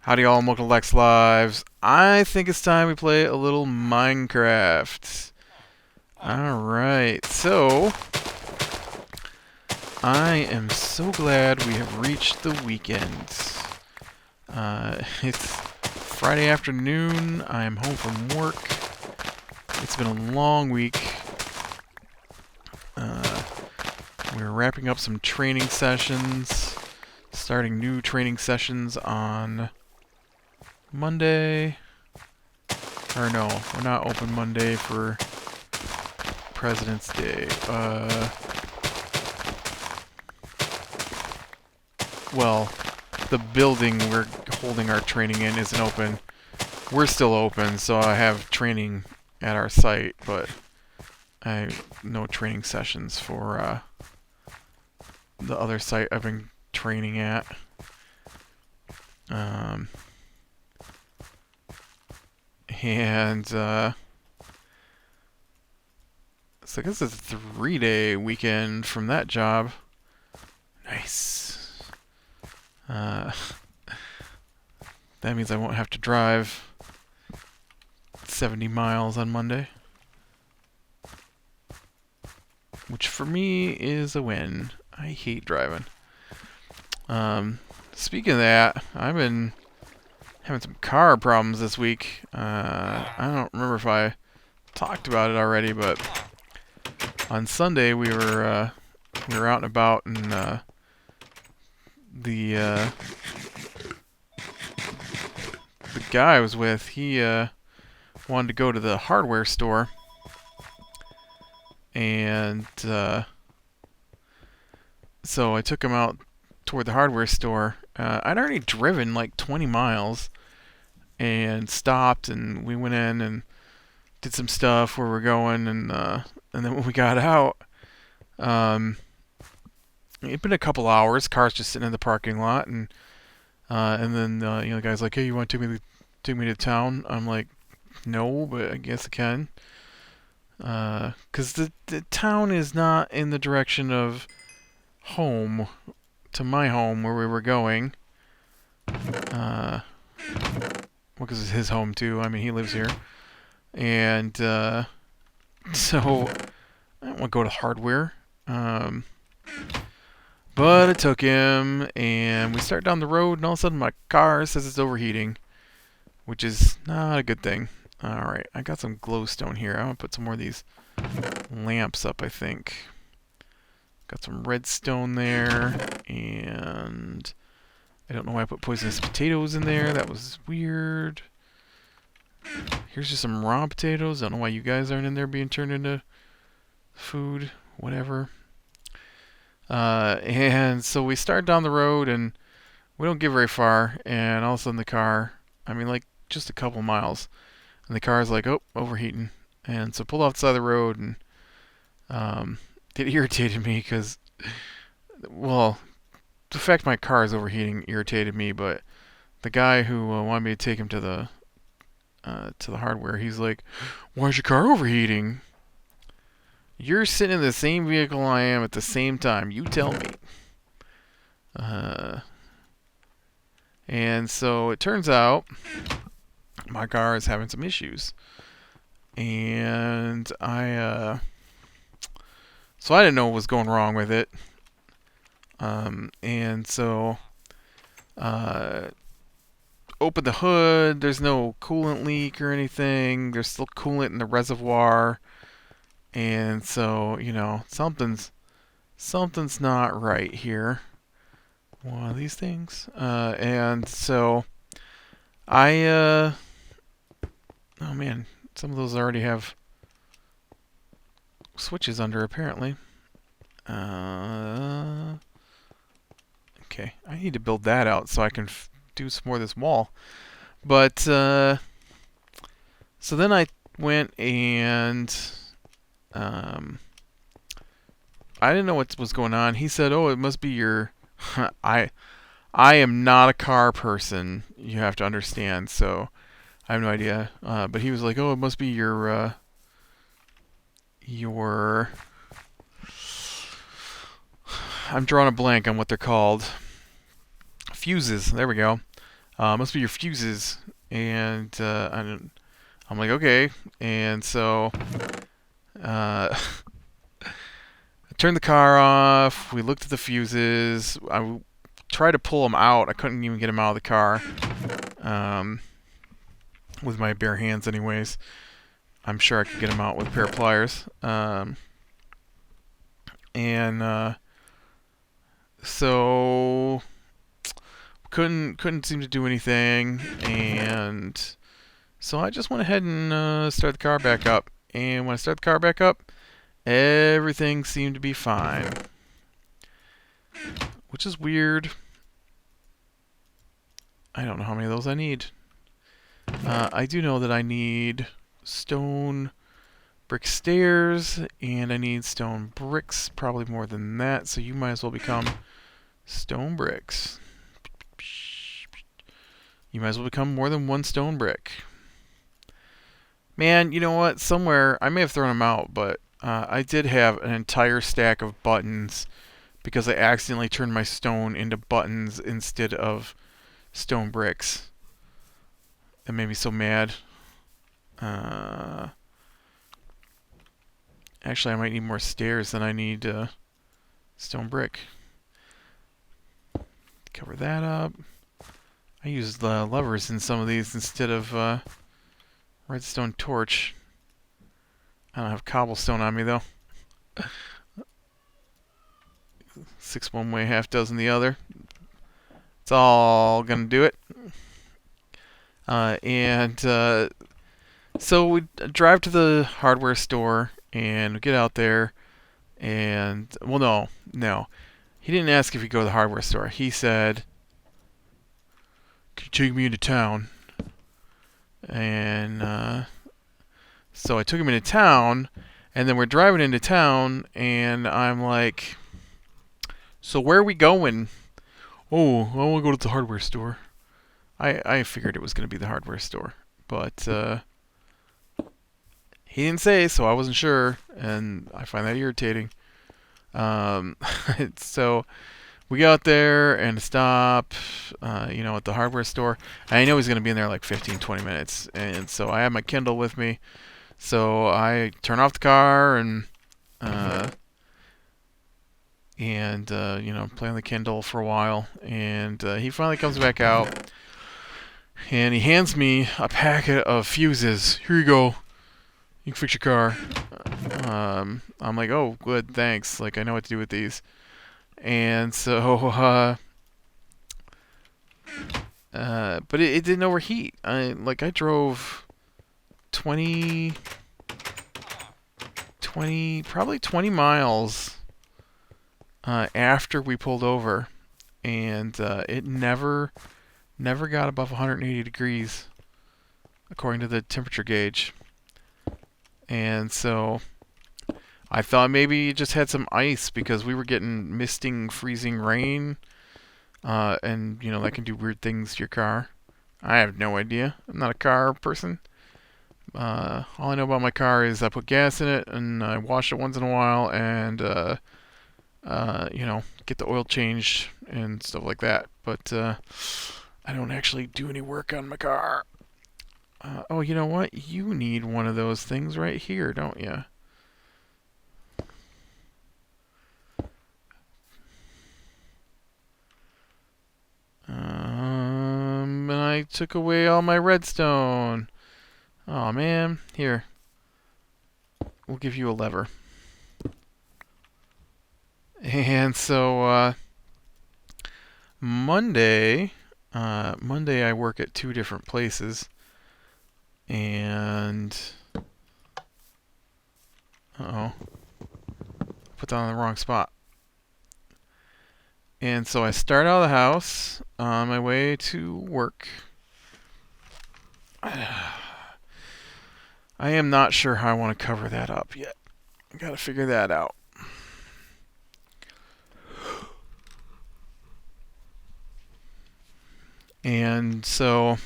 Howdy y'all, and welcome to Lex Lives. I think it's time we play a little Minecraft. Alright, so I am so glad we have reached the weekend. It's Friday afternoon, I am home from work. It's been a long week. We're wrapping up some training sessions, starting new training sessions on Monday. Or no, we're not open Monday for President's Day. Well, the building we're holding our training in isn't open. We're still open, so I have training at our site, but I have no training sessions for the other site I've been training at. So I guess it's a 3-day weekend from that job. Nice. That means I won't have to drive 70 miles on Monday, which for me is a win. I hate driving. Speaking of that, I've been having some car problems this week. I don't remember if I talked about it already, but on Sunday we were out and about, and the guy I was with, he wanted to go to the hardware store, and so I took him out toward the hardware store. I'd already driven like 20 miles and stopped, and we went in and did some stuff where we're going, and then when we got out, it'd been a couple hours. Car's just sitting in the parking lot, and then the guy's like, "Hey, you want to take me to town?" I'm like, "No, but I guess I can." 'Cause the town is not in the direction of home, to my home where we were going. Well, because it's his home too. I mean, he lives here, and so I don't want to go to hardware. But I took him, and we start down the road, and all of a sudden my car says it's overheating, which is not a good thing. Alright, I got some glowstone here. I'm going to put some more of these lamps up, I think. Got some redstone there, and I don't know why I put poisonous potatoes in there. That was weird. Here's just some raw potatoes. I don't know why you guys aren't in there being turned into food. Whatever. And so we start down the road, and we don't get very far, and all of a sudden the car, I mean, like, just a couple miles, and the car's like, oh, overheating. And so pulled off the side of the road, and it irritated me because, well, the fact my car is overheating irritated me, but the guy who wanted me to take him to the hardware, he's like, "Why is your car overheating? You're sitting in the same vehicle I am at the same time. You tell me." And so it turns out my car is having some issues, and so I didn't know what was going wrong with it. And so open the hood. There's no coolant leak or anything. There's still coolant in the reservoir. And so, something's not right here. One of these things. And so oh man, some of those already have switches under, apparently. Okay, I need to build that out so I can do some more of this wall. But so then I went and I didn't know what was going on. He said, "Oh, it must be your." I am not a car person. You have to understand. So I have no idea. But he was like, "Oh, it must be your." I'm drawing a blank on what they're called. Fuses. There we go. Must be your fuses. And I'm like, okay. And so I turned the car off. We looked at the fuses. I tried to pull them out. I couldn't even get them out of the car with my bare hands, anyways. I'm sure I could get them out with a pair of pliers. And so couldn't seem to do anything, and so I just went ahead and started the car back up. And when I started the car back up, everything seemed to be fine, which is weird. I don't know how many of those I need. I do know that I need stone brick stairs, and I need stone bricks, probably more than that, so you might as well become stone bricks. You might as well become more than one stone brick. Man, you know what? Somewhere, I may have thrown them out, but I did have an entire stack of buttons because I accidentally turned my stone into buttons instead of stone bricks. That made me so mad. Actually, I might need more stairs than I need stone brick. Cover that up. I used the levers in some of these instead of redstone torch. I don't have cobblestone on me though. 6 one way, half dozen the other. It's all gonna do it. So we drive to the hardware store and we get out there, and well, no, he didn't ask if we go to the hardware store. He said, "Can you take me into town?" And so I took him into town, and then we're driving into town, and I'm like, "So where are we going?" "Oh, I want to go to the hardware store." I figured it was going to be the hardware store, but he didn't say, so I wasn't sure, and I find that irritating. So we got there and stop, at the hardware store. And I know he's going to be in there like 15, 20 minutes, and so I have my Kindle with me. So I turn off the car and play on the Kindle for a while, and he finally comes back out. And he hands me a packet of fuses. "Here you go. You can fix your car." I'm like, "Oh, good, thanks. Like, I know what to do with these." And so, but it didn't overheat. I drove 20, probably 20 miles after we pulled over, and it never got above 180 degrees according to the temperature gauge. And so I thought maybe it just had some ice because we were getting misting, freezing rain, and that can do weird things to your car. I have no idea. I'm not a car person. All I know about my car is I put gas in it and I wash it once in a while, and get the oil changed and stuff like that. But I don't actually do any work on my car. Oh, you know what? You need one of those things right here, don't you? And I took away all my redstone. Oh man, here. We'll give you a lever. And so Monday I work at 2 different places, and put that on the wrong spot. And so I start out of the house on my way to work. I am not sure how I want to cover that up yet. I gotta figure that out. And so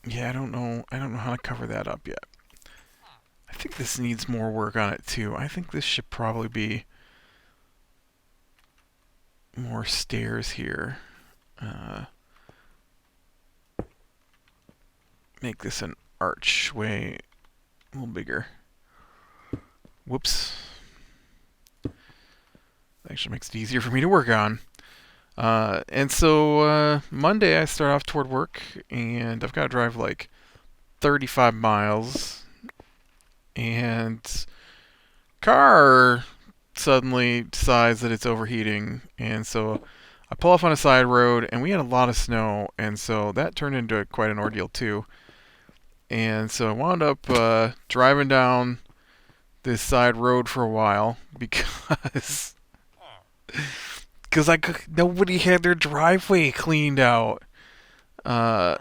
yeah, I don't know how to cover that up yet. I think this needs more work on it too. I think this should probably be more stairs here. Uh, make this an archway a little bigger. Whoops. Actually makes it easier for me to work on. And so Monday I start off toward work, and I've got to drive like 35 miles, and car suddenly decides that it's overheating, and so I pull off on a side road, and we had a lot of snow, and so that turned into quite an ordeal too. And so I wound up driving down this side road for a while because nobody had their driveway cleaned out, uh,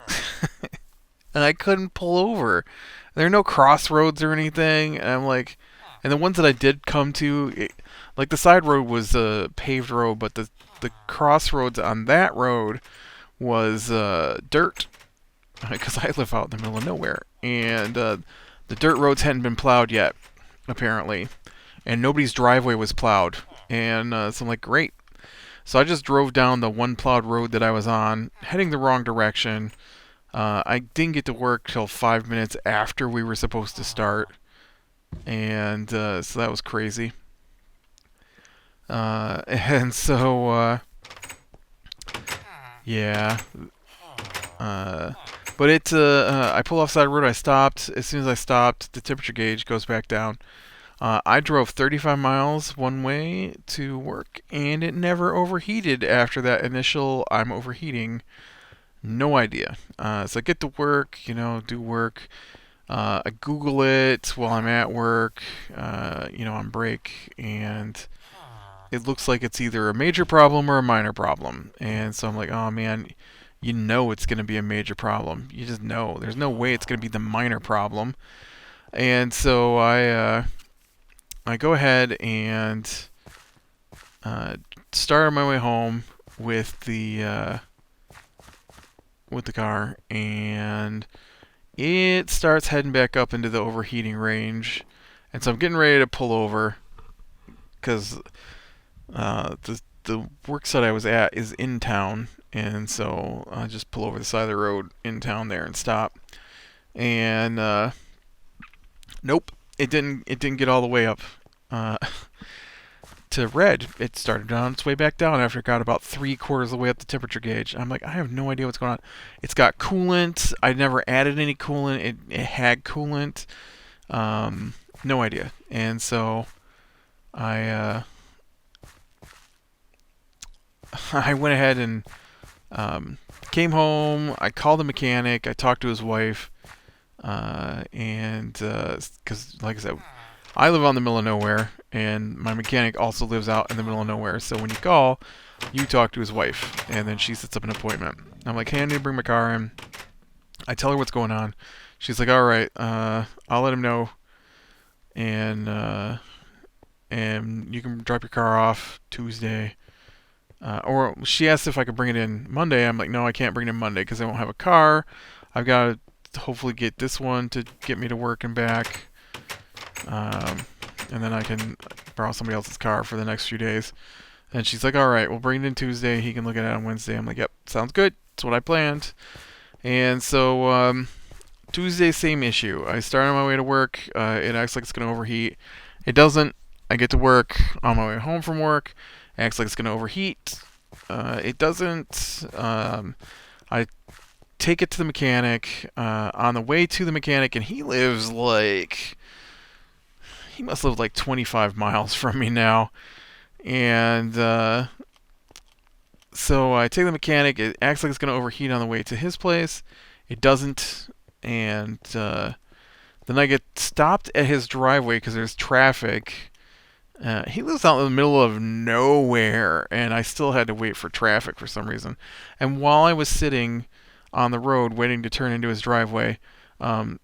and I couldn't pull over. There are no crossroads or anything, and I'm like, and the ones that I did come to, like the side road was a paved road, but the crossroads on that road was dirt, because I live out in the middle of nowhere, and the dirt roads hadn't been plowed yet, apparently, and nobody's driveway was plowed, and so I'm like, great. So I just drove down the one plowed road that I was on, heading the wrong direction. I didn't get to work till 5 minutes after we were supposed to start, and so that was crazy. And so, yeah. Uh, but I pull off side road. I stopped. As soon as I stopped, the temperature gauge goes back down. I drove 35 miles one way to work, and it never overheated after that initial "I'm overheating." No idea. So I get to work, do work. I Google it while I'm at work, on break, and it looks like it's either a major problem or a minor problem. And so I'm like, oh man, it's going to be a major problem. You just know. There's no way it's going to be the minor problem. And so I go ahead and start on my way home with the car, and it starts heading back up into the overheating range. And so I'm getting ready to pull over because the work site I was at is in town, and so I just pull over the side of the road in town there and stop. And nope, it didn't get all the way up uh, to red. It started on its way back down after it got about 3/4 of the way up the temperature gauge. I'm like, I have no idea what's going on. It's got coolant. I never added any coolant. It had coolant. No idea. And so I I went ahead and came home. I called the mechanic. I talked to his wife, and because like I said, I live on the middle of nowhere, and my mechanic also lives out in the middle of nowhere. So when you call, you talk to his wife, and then she sets up an appointment. I'm like, hey, I need to bring my car in. I tell her what's going on. She's like, all right, I'll let him know, and you can drop your car off Tuesday. Or she asked if I could bring it in Monday. I'm like, no, I can't bring it in Monday because I won't have a car. I've got to hopefully get this one to get me to work and back. And then I can borrow somebody else's car for the next few days. And she's like, all right, we'll bring it in Tuesday. He can look at it on Wednesday. I'm like, yep, sounds good. That's what I planned. And so Tuesday, same issue. I start on my way to work. It acts like it's going to overheat. It doesn't. I get to work on my way home from work. It acts like it's going to overheat. It doesn't. I take it to the mechanic. On the way to the mechanic, and he must live like 25 miles from me now. And so I take the mechanic. It acts like it's going to overheat on the way to his place. It doesn't. And then I get stopped at his driveway because there's traffic. He lives out in the middle of nowhere, and I still had to wait for traffic for some reason. And while I was sitting on the road waiting to turn into his driveway,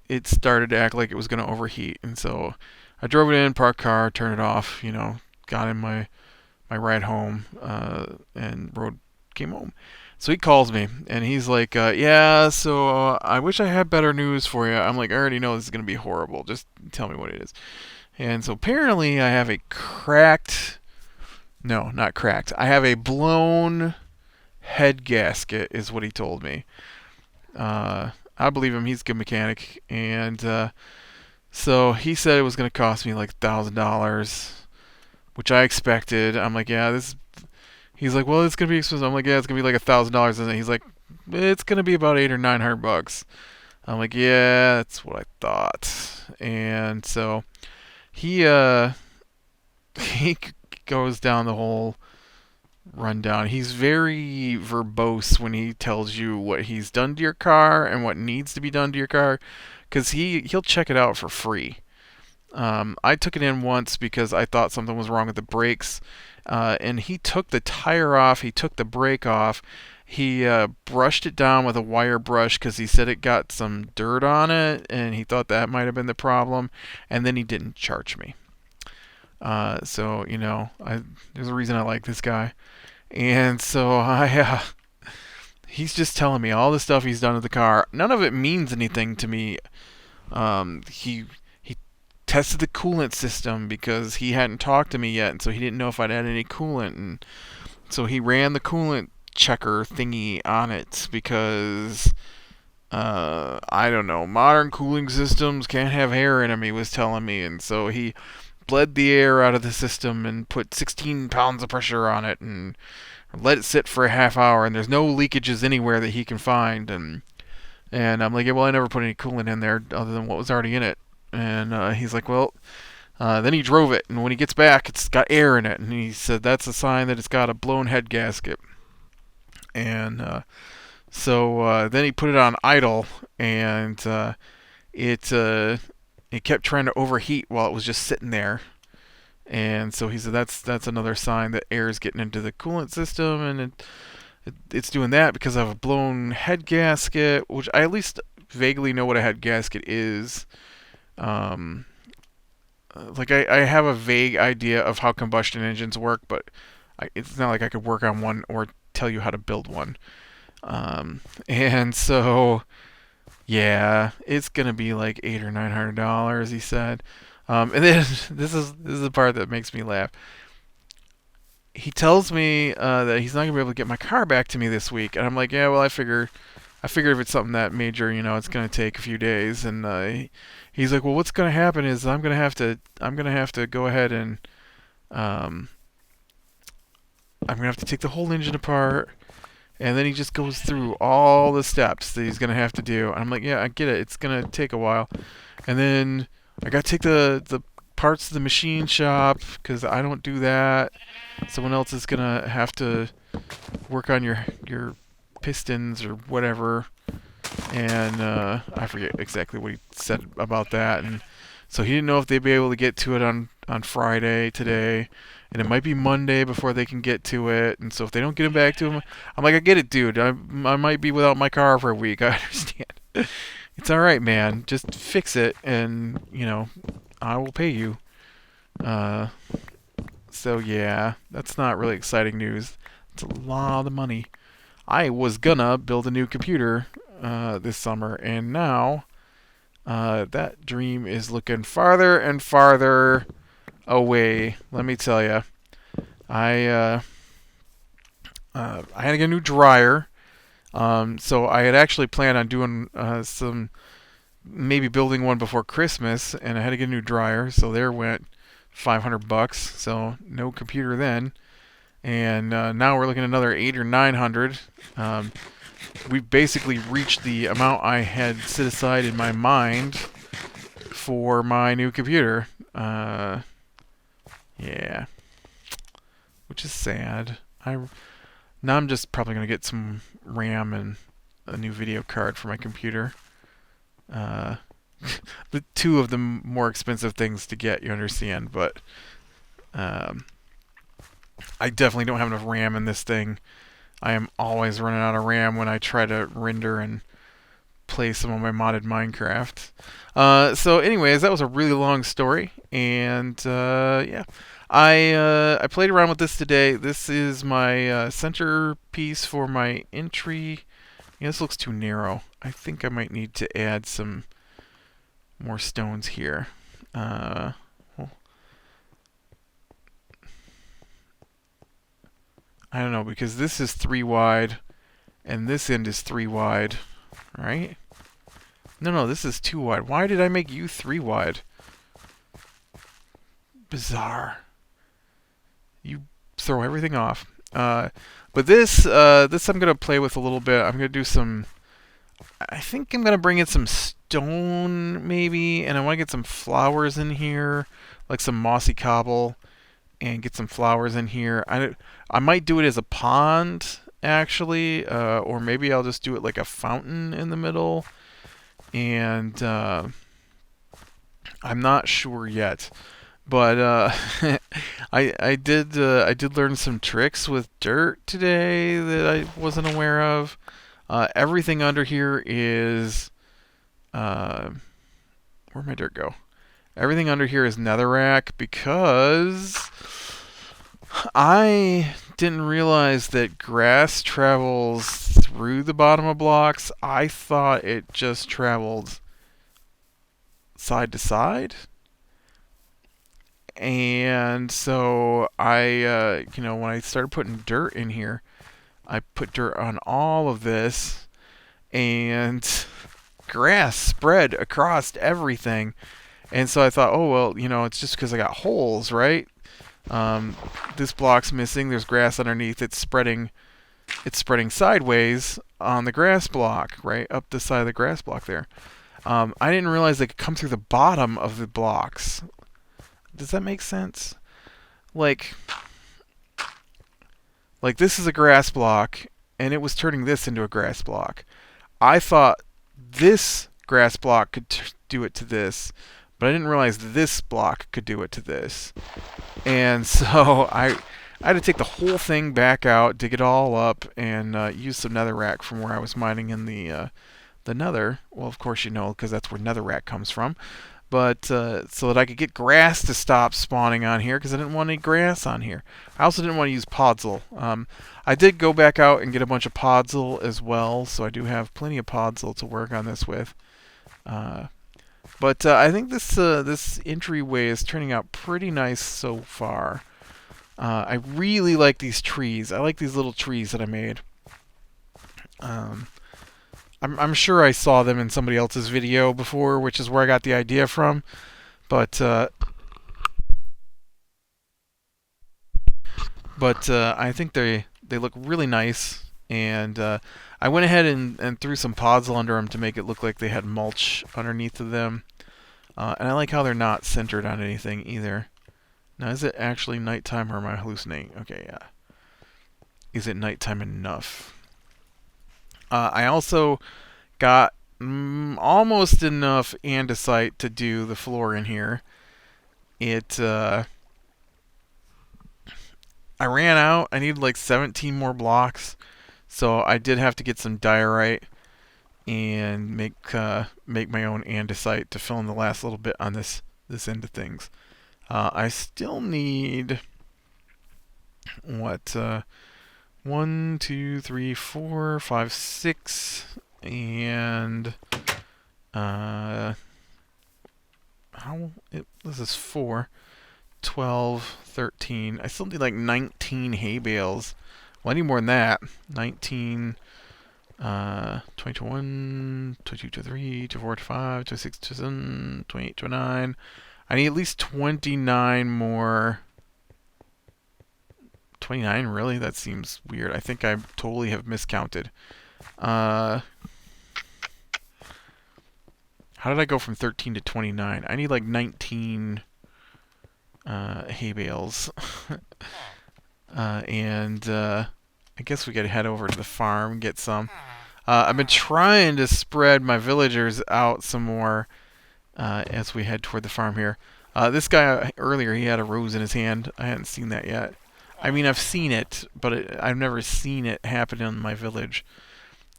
it started to act like it was going to overheat. And so I drove it in, parked car, turned it off, got in my ride home, and came home. So he calls me, and he's like, yeah, so I wish I had better news for you. I'm like, I already know this is going to be horrible. Just tell me what it is. And so apparently I have a cracked No, not cracked. I have a blown head gasket, is what he told me. I believe him. He's a good mechanic, and so he said it was going to cost me like $1,000, which I expected. I'm like, yeah, this. He's like, well, it's gonna be expensive. I'm like, yeah, it's gonna be like $1,000, and he's like, it's gonna be about 800 or 900 bucks. I'm like, yeah, that's what I thought. And so he he goes down the whole rundown. He's very verbose when he tells you what he's done to your car and what needs to be done to your car, because he'll check it out for free. I took it in once because I thought something was wrong with the brakes, and he took the tire off, he took the brake off, he brushed it down with a wire brush because he said it got some dirt on it, and he thought that might have been the problem, and then he didn't charge me. So there's a reason I like this guy, and so he's just telling me all the stuff he's done to the car. None of it means anything to me. He tested the coolant system because he hadn't talked to me yet, and so he didn't know if I'd had any coolant, and so he ran the coolant checker thingy on it because I don't know, modern cooling systems can't have air in them, he was telling me, and so he bled the air out of the system and put 16 pounds of pressure on it and let it sit for a half hour, and there's no leakages anywhere that he can find, and I'm like, yeah, well, I never put any coolant in there other than what was already in it. And he's like, well, then he drove it, and when he gets back, it's got air in it, and he said that's a sign that it's got a blown head gasket. And so then he put it on idle, and it it kept trying to overheat while it was just sitting there. And so he said that's another sign that air is getting into the coolant system, and it's doing that because I have a blown head gasket, which I at least vaguely know what a head gasket is. Um, like I have a vague idea of how combustion engines work, but it's not like I could work on one or tell you how to build one. And so yeah, it's gonna be like $800 or $900, he said. And then this is the part that makes me laugh. He tells me that he's not gonna be able to get my car back to me this week, and I'm like, yeah, well, I figure if it's something that major, it's gonna take a few days. And he's like, well, what's gonna happen is I'm gonna have to go ahead and um, I'm gonna have to take the whole engine apart. And then he just goes through all the steps that he's gonna have to do. And I'm like, yeah, I get it. It's gonna take a while. And then I gotta take the parts to the machine shop because I don't do that. Someone else is gonna have to work on your pistons or whatever. And I forget exactly what he said about that. And so he didn't know if they'd be able to get to it on Friday today, and it might be Monday before they can get to it. And so if they don't get it back to him, I'm like, I get it, dude. I might be without my car for a week. I understand. It's all right, man. Just fix it, and I will pay you. Uh, so yeah, that's not really exciting news. It's a lot of money. I was gonna build a new computer this summer, and now that dream is looking farther and farther away. Let me tell you, I I had to get a new dryer. So I had actually planned on doing some maybe building one before Christmas, and I had to get a new dryer. So there went $500. So no computer then, and now we're looking at another 800 or 900. We basically reached the amount I had set aside in my mind for my new computer. Yeah, which is sad. Now I'm just probably gonna get some RAM and a new video card for my computer. Uh, the two of the more expensive things to get, you understand, but um, I definitely don't have enough RAM in this thing. I am always running out of RAM when I try to render and play some of my modded Minecraft. So, anyways, that was a really long story, and yeah, I played around with this today. This is my centerpiece for my entry. Yeah, this looks too narrow. I think I might need to add some more stones here. Well, I don't know, because this is 3 wide, and this end is 3 wide, right? No, this is 2 wide. Why did I make you 3 wide? Bizarre. You throw everything off. But this I'm gonna play with a little bit. I'm gonna do some. I think I'm gonna bring in some stone maybe, and I want to get some flowers in here, like some mossy cobble, and get some flowers in here. I might do it as a pond actually, or maybe I'll just do it like a fountain in the middle, and I'm not sure yet. But I did learn some tricks with dirt today that I wasn't aware of. Everything under here is where'd my dirt go? Everything under here is netherrack because I didn't realize that grass travels through the bottom of blocks. I thought it just traveled side to side. And so when I started putting dirt in here, I put dirt on all of this, and grass spread across everything. And so I thought, oh well, it's just because I got holes, right? This block's missing. There's grass underneath. It's spreading. It's spreading sideways on the grass block, right up the side of the grass block there. I didn't realize they could come through the bottom of the blocks. Does that make sense? Like this is a grass block, and it was turning this into a grass block. I thought this grass block could do it to this, but I didn't realize this block could do it to this. And so I had to take the whole thing back out, dig it all up, and use some netherrack from where I was mining in the nether. Well, of course because that's where netherrack comes from. But so that I could get grass to stop spawning on here, because I didn't want any grass on here. I also didn't want to use podzol. I did go back out and get a bunch of podzol as well, so I do have plenty of podzol to work on this with. But I think this entryway is turning out pretty nice so far. I really like these trees. I like these little trees that I made. I'm sure I saw them in somebody else's video before, which is where I got the idea from. But I think they look really nice, and I went ahead and threw some podzol under them to make it look like they had mulch underneath of them. And I like how they're not centered on anything either. Now, is it actually nighttime, or am I hallucinating? Okay, yeah. Is it nighttime enough? I also got almost enough andesite to do the floor in here. I ran out. I needed like 17 more blocks, so I did have to get some diorite and make my own andesite to fill in the last little bit on this end of things. I still need what 1, 2, 3, 4, 5, 6, and this is 4, 12, 13. I still need like 19 hay bales. Well, I need more than that. 19, 21, 22, 23, 24, 25, 26, 27, 28, 29. I need at least 29 more. 29, really? That seems weird. I think I totally have miscounted. How did I go from 13 to 29? I need like 19 hay bales. And I guess we gotta head over to the farm and get some. I've been trying to spread my villagers out some more as we head toward the farm here. This guy earlier, he had a rose in his hand. I hadn't seen that yet. I mean, I've seen it, but I've never seen it happen in my village.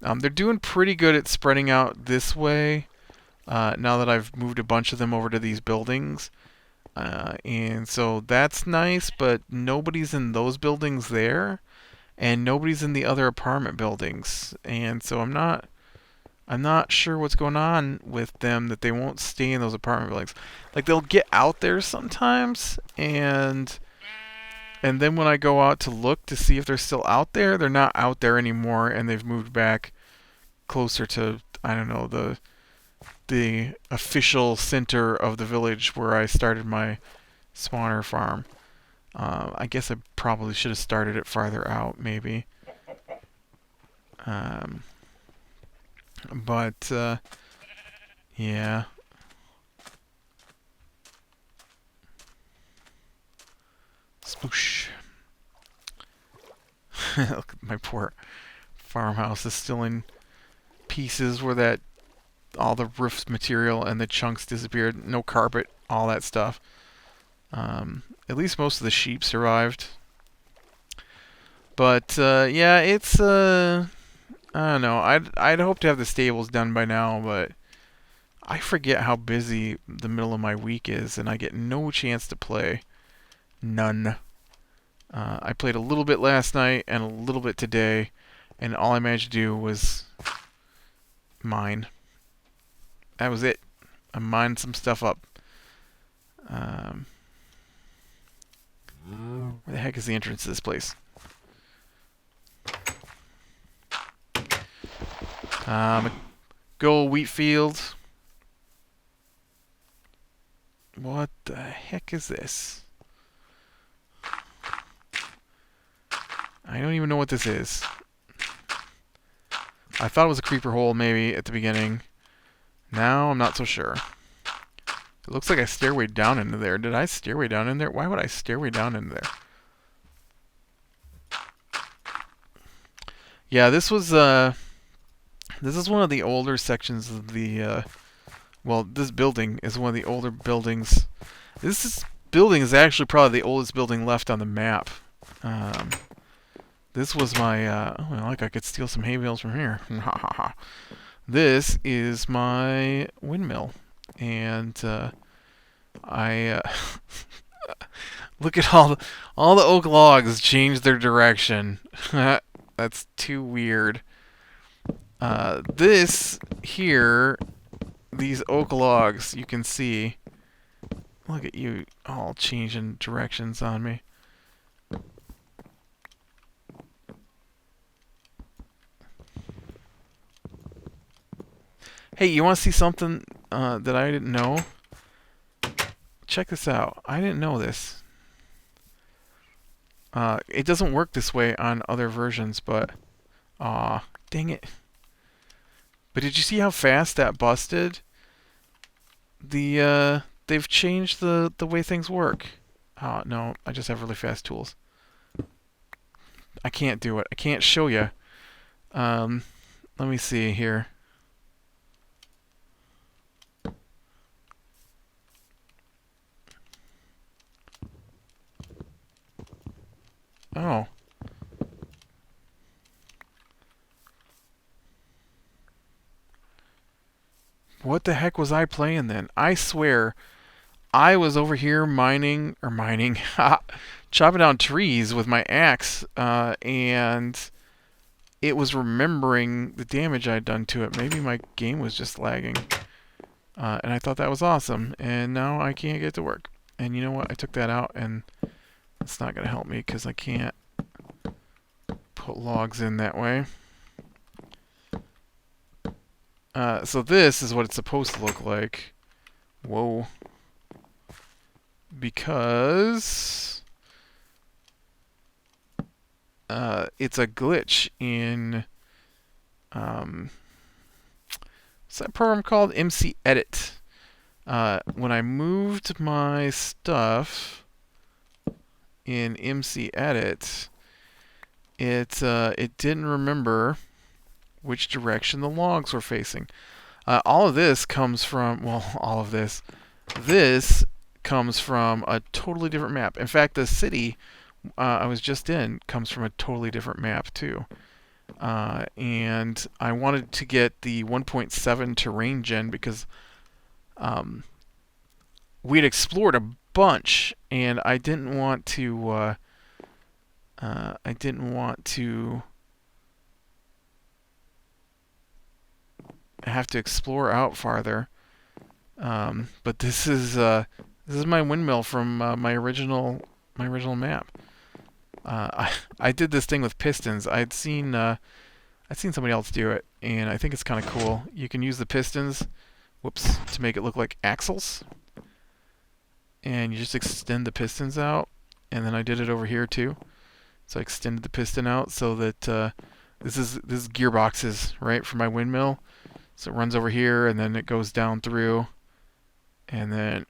They're doing pretty good at spreading out this way now that I've moved a bunch of them over to these buildings. And so that's nice, but nobody's in those buildings there, and nobody's in the other apartment buildings. And so I'm not sure what's going on with them, that they won't stay in those apartment buildings. Like, they'll get out there sometimes, and And then when I go out to look to see if they're still out there, they're not out there anymore, and they've moved back closer to, I don't know, the official center of the village where I started my spawner farm. I guess I probably should have started it farther out, maybe. Um, but yeah. Sploosh. Look, my poor farmhouse is still in pieces where that all the roof material and the chunks disappeared. No carpet, all that stuff. At least most of the sheep survived. But yeah, it's I don't know. I'd hope to have the stables done by now, but I forget how busy the middle of my week is, and I get no chance to play. None. I played a little bit last night and a little bit today, and all I managed to do was mine. That was it. I mined some stuff up. Where the heck is the entrance to this place? Go wheat field. What the heck is this? I don't even know what this is. I thought it was a creeper hole maybe at the beginning. Now I'm not so sure. It looks like I stairway down into there. Did I stairway down in there? Why would I stairway down into there? Yeah, this is one of the older sections of the well, this building is one of the older buildings. Building is actually probably the oldest building left on the map. This was my oh, like I could steal some hay bales from here. This is my windmill, and I look at all the oak logs changed their direction. That's too weird. This here, these oak logs, you can see. Look at you all changing directions on me. Hey, you want to see something that I didn't know? Check this out. I didn't know this. It doesn't work this way on other versions, but aw, dang it. But did you see how fast that busted? They've changed the way things work. Oh, no, I just have really fast tools. I can't do it. I can't show you. Let me see here. Oh. What the heck was I playing then? I swear, I was over here mining, chopping down trees with my axe, and it was remembering the damage I'd done to it. Maybe my game was just lagging. And I thought that was awesome, and now I can't get to work. And you know what? I took that out, and it's not going to help me because I can't put logs in that way. So this is what it's supposed to look like. Whoa. Because it's a glitch in what's that program called? MC Edit. When I moved my stuff in MC Edit, it didn't remember which direction the logs were facing. All of this comes from, well, all of this. This comes from a totally different map. In fact, the city I was just in comes from a totally different map too. And I wanted to get the 1.7 terrain gen because we'd explored a bunch, and I didn't want to. Have to explore out farther. But this is my windmill from my original map. I did this thing with pistons. I'd seen somebody else do it, and I think it's kind of cool. You can use the pistons, whoops, to make it look like axles, and you just extend the pistons out. And then I did it over here too. So I extended the piston out so that this is gearboxes, right, for my windmill. So it runs over here, and then it goes down through, and then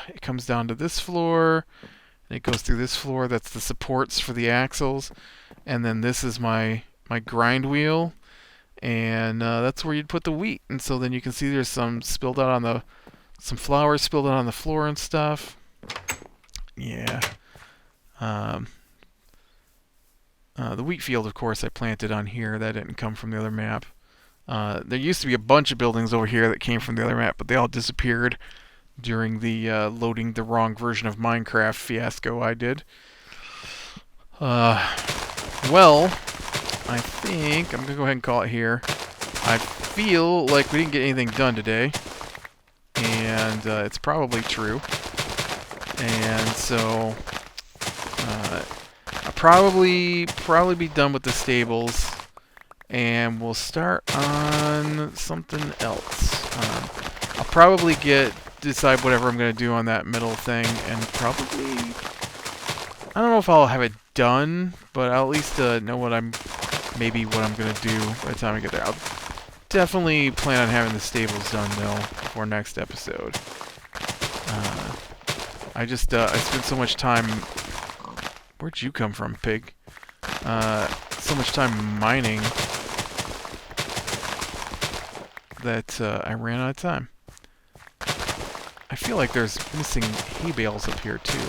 it comes down to this floor, and it goes through this floor. That's the supports for the axles, and then this is my grind wheel, and that's where you'd put the wheat. And so then you can see there's some flour spilled out on the floor and stuff. Yeah. The wheat field, of course, I planted on here. That didn't come from the other map. There used to be a bunch of buildings over here that came from the other map, but they all disappeared during the loading the wrong version of Minecraft fiasco I did. Well, I think I'm going to go ahead and call it here. I feel like we didn't get anything done today, and it's probably true. And so I'll probably be done with the stables, and we'll start on something else. I'll probably decide whatever I'm going to do on that middle thing, and probably, I don't know if I'll have it done, but I'll at least know what I'm going to do by the time I get there. I'll definitely plan on having the stables done though for next episode. I spent so much time. Where'd you come from, pig? So much time mining that I ran out of time. I feel like there's missing hay bales up here too.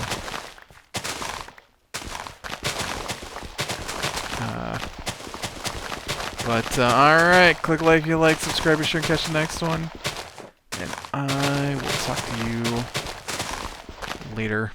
Alright, click like if you like, subscribe, be sure and catch the next one. And I will talk to you later.